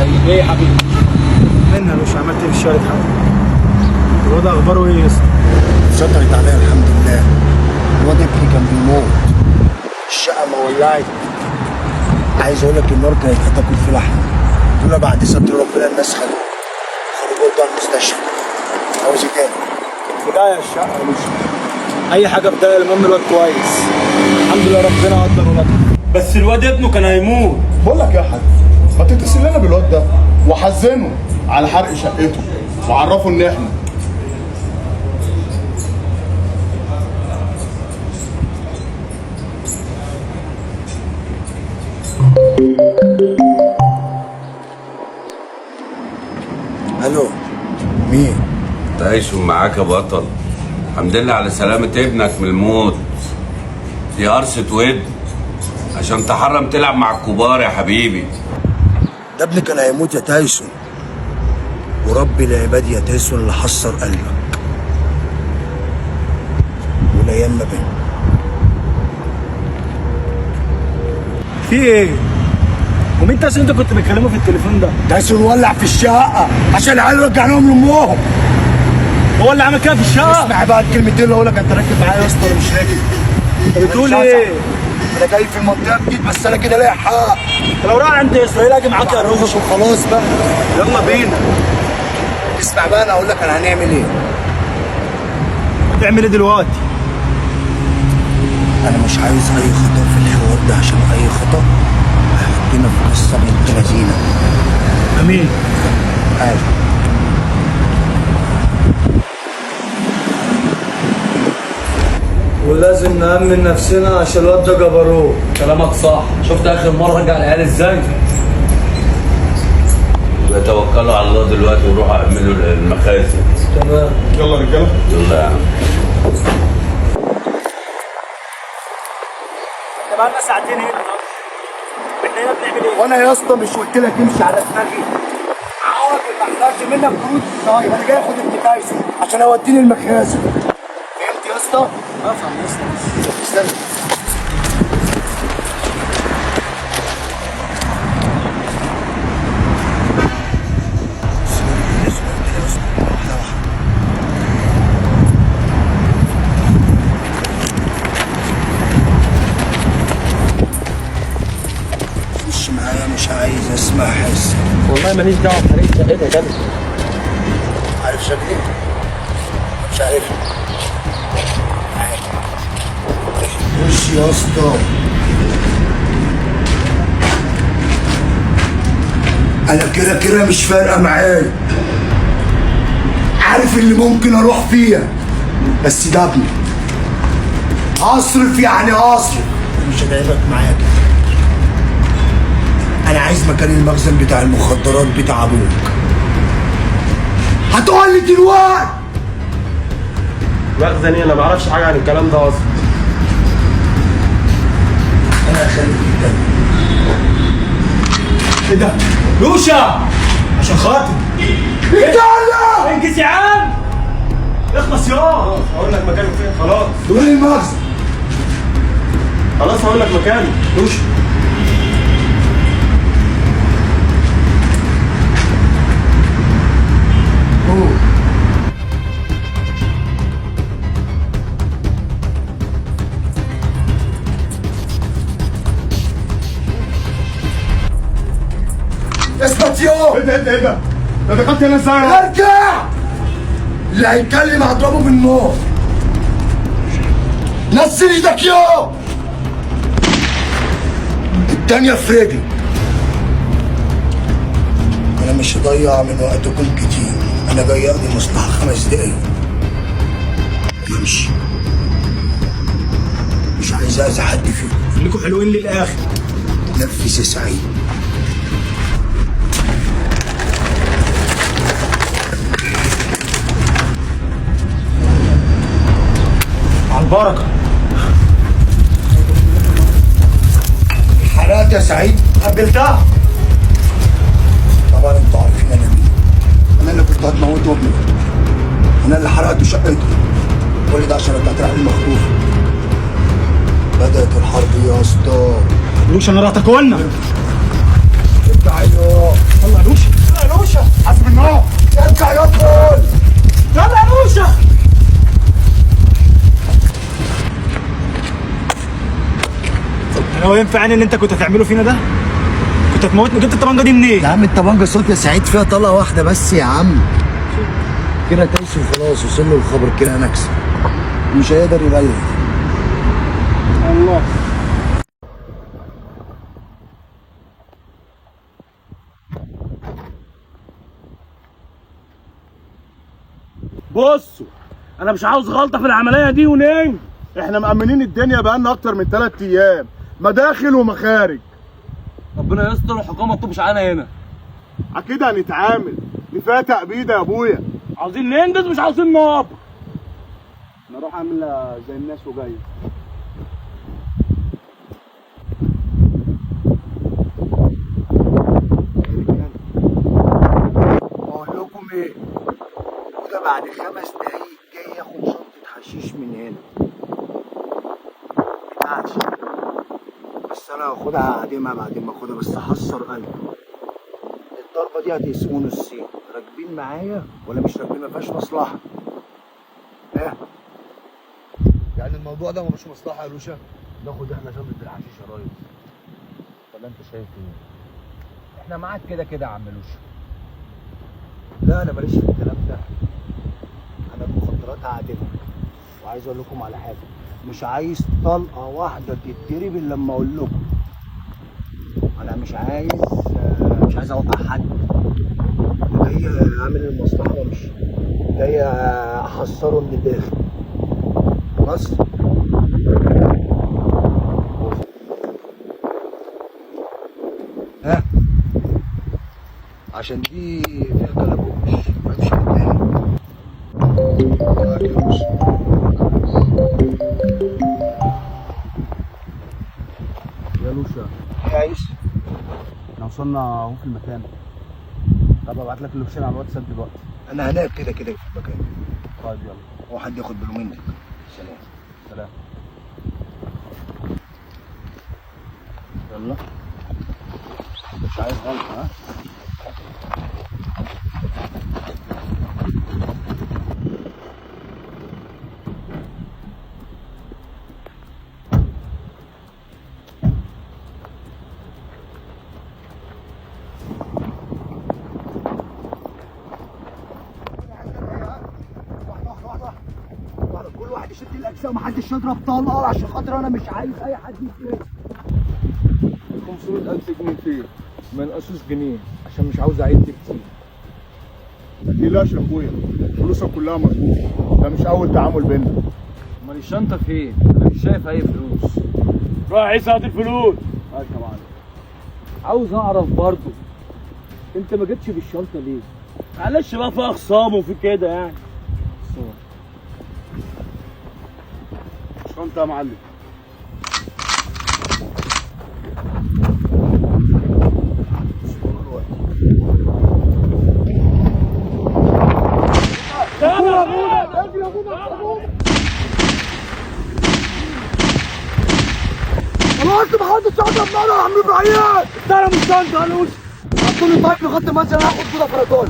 حبيبي. ايه يا حبيبي؟ منى يا باشا، عملت ايه في الشهر الحمد؟ الواد اخباره ايه يا اسطى؟ سترت عليا الحمد لله. الواد ابني كان بيموت، الشقه ما ولعت. عايز اقول لك النار كانت هتاكل في لحمه، لولا بعد ستر ربنا الناس خرجوا بتوع المستشفى. عاوز ايه تاني؟ بدايه الشقه يا باشا، اي حاجه بدايه، المهم الواد كويس الحمد لله، ربنا قدر ولطف. بس الواد ابنه كان هيموت. بقول لك يا حاج، ما تتصل لنا بالواد ده وحزنه على حرق شقته وعرفه ان احنا الو، مين؟ تعيش معاك يا بطل. الحمد لله على سلامة ابنك من الموت. دي قرصة ود عشان تحرم تلعب مع الكبار يا حبيبي. ده ابني كان هيموت يا تايسون، ورب العباد يا تايسون اللي حصر قلبك والايام ما بينهم. في ايه؟ ومين تايسون انت كنت بتكلمه في التليفون ده؟ تايسون ولع في الشقه عشان العيال رجعناهم لامهم. هو اللي عمل كده في الشقه؟ اسمع بقى الكلمتين اللي اقول لك. انت راكب معايا يا اسطى ولا مش راكب؟ انت بتقول أنا مش ايه؟ هزعل. انا جاي في المنطقه جديد، بس انا كده ليا حق. لو راح عند اسرائيل اجي معاك يا روش. وخلاص بقى، يلا بينا. اسمع بقى انا اقول لك انا هنعمل ايه. هتعمل ايه دلوقتي؟ انا مش عايز اي خطا في الحوار ده، عشان اي خطا هيحطنا في قصه بنت لذينه. امين. عارف. ولازم نأمن نفسنا عشان الواد ده جبروه. كلامك صح. شفت اخر مره رجع العيال ازاي؟ بيتوكلوا على الله دلوقتي وروحوا اعملوا المخازن. تمام. يلا رجاله. يلا يا عم. احنا بقالنا ساعتين هنا. احنا هنا بنعمل ايه؟ وانا يا اسطى مش قلت لك امشي على دماغي؟ عواقب ما احتاجش منك فلوس. طيب انا جاي اخد ابن تايسون عشان اوديني المخازن. فهمت يا اسطى؟ افهم يا اسطى. استنى. مش معايا، مش عايز اسمع حس. والله ماليش دعوه بحريق شقتك يا جدع. عارف شكلي؟ مش عارف. خش يا اسطى. انا كده كده مش فارقه معايا. عارف اللي ممكن اروح فيها، بس ده ابني. اصرف يعني اصرف، مش هتعبك معايا كده. انا عايز مكان المخزن بتاع المخدرات بتاع ابوك. هتقول لي دلوقتي مخزن ايه؟ انا ما اعرفش حاجه عن الكلام ده اصلا. انا هخليك قدامي. ايه ده؟ لوشا عشان خاطر اتكلم. انجز يا عم. اخلص يا هقول لك مكانه فين. خلاص دول المخزن. خلاص هقول لك مكانه. لوشا. اثبت يوم. ايه ده ايه ده ايه ده؟ ده دخلت هنا ازاي؟ ارجع. اللي هيتكلم هضربه بالنار. نزل ايدك يوم. التانية في رجلي. انا مش هضيع من وقتكم كتير، انا جاي اقضي مصلحة 5 دقايق. امشي. مش عايز اذي حد فيكم. خليكوا حلوين للاخر. نفذ يا سعيد. على البركه. حرقت يا سعيد. قبلتها. طبعا انتوا عارفين انا مين. انا اللي كنت هتموته ابني. انا اللي حرقت شقته. كل ده عشان رجعت العيال المخطوفه. بدأت الحرب يا اسطى. لوشا انا رحت اكلنا. ارجع يا يلا يا لوشا، يلا يا لوشا، حسب النار. ارجع يا طول. يلا يا لوشا. هو ينفع يعني اللي انت كنت هتعمله فينا ده؟ كنت هتموتني؟ جبت الطبنجه دي منين؟ يا عم الطبنجة صوت يا سعيد فيها طلقة واحدة بس يا عم. كده تايسون خلاص وصل له الخبر كده نكسب. مش هيقدر يبلغ. الله. بصوا انا مش عاوز غلطه في العمليه دي ونين. احنا مأمنين الدنيا بقالنا اكتر من 3 ايام، مداخل ومخارج. ربنا يستر والحكومه تطبش علينا هنا. اكيد هنتعامل، نفاتق بيده يا ابويا. عاوزين ننجز مش عاوزين نقف. انا اروح اعمل زي الناس وجاي. بقول لكم ايه؟ وده بعد 5 دقايق جاي ياخد شنطة حشيش من هنا. مينفعش. بس انا هاخدها هعدمها بعد ما اخدها، بس هحصر قلبي. الضربة دي هتقسموا نصين، راكبين معايا ولا مش راكبين؟ مفيهاش مصلحة. ها؟ يعني الموضوع ده ملوش مصلحه يا لوشا؟ ناخد احنا شنطة الحشيش يا ريس. ولا انت شايف ايه؟ احنا معاك كده كده يا عم لوشا. لا انا ماليش في الكلام ده. انا المخدرات هعدمها. وعايز اقول لكم على حاجه، مش عايز طلقه واحده تتضرب الا لما اقول لكم. انا مش عايز اوقع حد. جاي اعمل المصلحه وامشي. جاي احصره من الداخل. خلاص. ها؟ عشان دي فيها كلبوش مفيش قدامي. يا لوشا يا عيسى، احنا وصلنا اهو في المكان. طب ابعت لك اللوكيشن على الواتساب دلوقتي. انا هناك كده كده في المكان. طيب يلا. هو حد ياخد باله منك. سلام. سلام. يلا. مش عايز غلطه ها؟ كل واحد يشد الاجزاء ومحدش يضرب طلقه عشان خاطر انا مش عايز اي حد يتقتل. 500,000 جنيه فين؟ ما ينقصوش جنيه عشان مش عاوز اعد كتير. ما تقلقش يا اخويا، فلوسك كلها مظبوطه، ده مش اول تعامل بينا. امال الشنطه فين؟ انا مش شايف اي فلوس. روح يا عيسى هات الفلوس. هات يا معلم. عاوز اعرف برضه انت ما جبتش بالشنطه ليه؟ معلش بقى فيها خصام وفي كده يعني. شنطه يا معلم. خلاص محدش يضرب نار يا عم ابراهيم. ده مش شنطه يا لوشا. حطوا لي طيب لغايه ما انزل هاخد كده فرطان.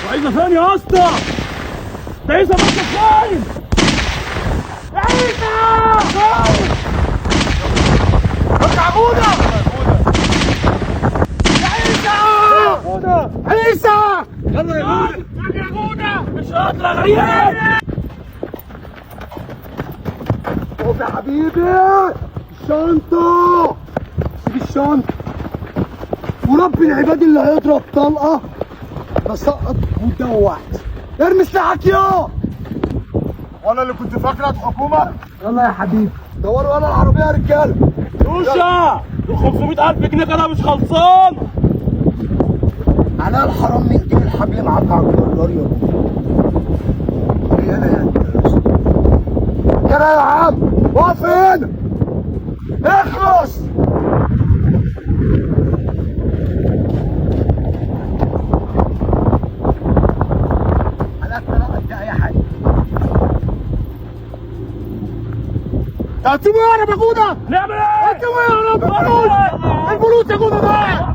عايزه فين يا اسطى؟ ده عيسى بس فين؟ يا عيسى! رجع عمودة! يا عيسى! عيسى! يلا يا عمودة! يا عمودة! مش قادر يا غريب! شوف يا حبيبي الشنطة. سيب الشنطة ورب العباد اللي هيضرب طلقة بسقط ودوحت. ارمي سلاحك يا. وانا اللي كنت فاكرك حكومه. يلا يا حبيبي دوروا على العربية يا رجالة. لوشا! ال 500,000 جنيه كده مش خلصان! على الحرام من جيب الحبل معاك على الجرار يا ابوي. ايه انا يعني يا عم واقف هنا اخلص. اي حاجه. هتسيبوا ايه يا جوده؟ نعمل ايه؟ هتسيبوا ايه يا الفلوس يا جوده ده؟